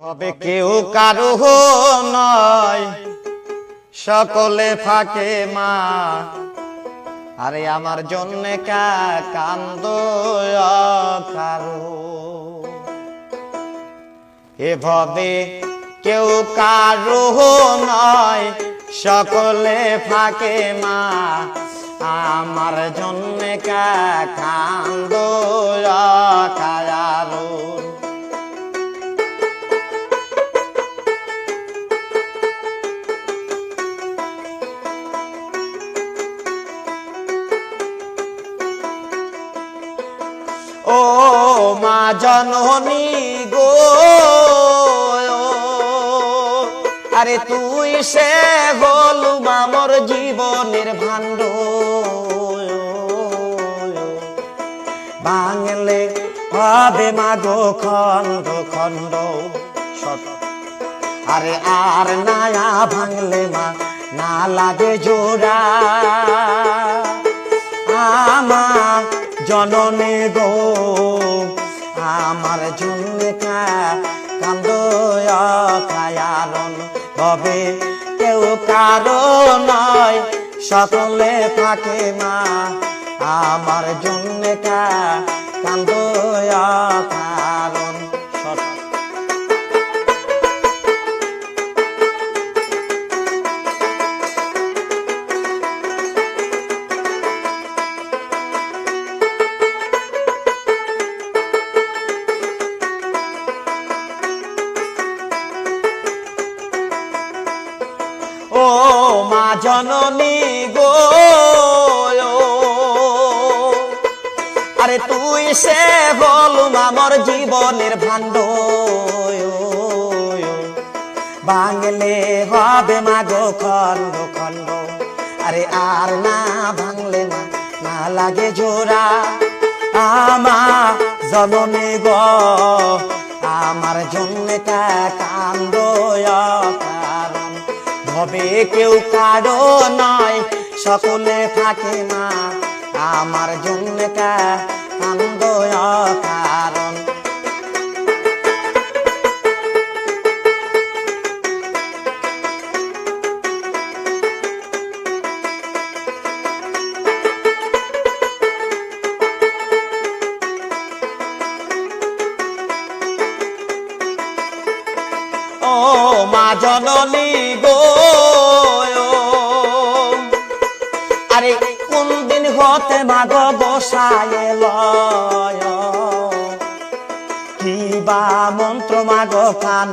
হবে কেউ কারো নয়, সকলে ফাঁকে মা। আরে আমার জন্য কান্দ কারো, এভাবে কেউ কারো নয়, সকলে ফাঁকে মা। আমার জন্য কান্দ কারো। ও মা জননী গো, আরে তুই সে হলু মামর জীবনের ভাণ্ড। বাংলে হবে মা গো খন্ড খন্ড, আরে আর নায়া ভাঙলে মা না লাগে জোড়া। আমার জননী গো, আমার জন্য কান্দ কায়ারণ। হবে কেউ কারো নয়, সকলে ফাঁকে মা। আমার জন্য কান্দ কারণ। ও মা জননী গো, আরে তুই সে হলু আমার জীবনের ভাণ্ড। ভাঙলে হবে মা গো খন্ড খন্ড, আরে আর না ভাঙলে মা না লাগে জোড়া। আমার জননী গো, আমার জন্য কান্দ কারণ। হবে কেউ কারো নয়, সকলে ফাঁকে মা। আমার জন্য কান্দ কারণ। ও মা জননী গো, আরে কোন দিন হতে মাগ বসায় লয়, কি বা মন্ত্র মাগ কান।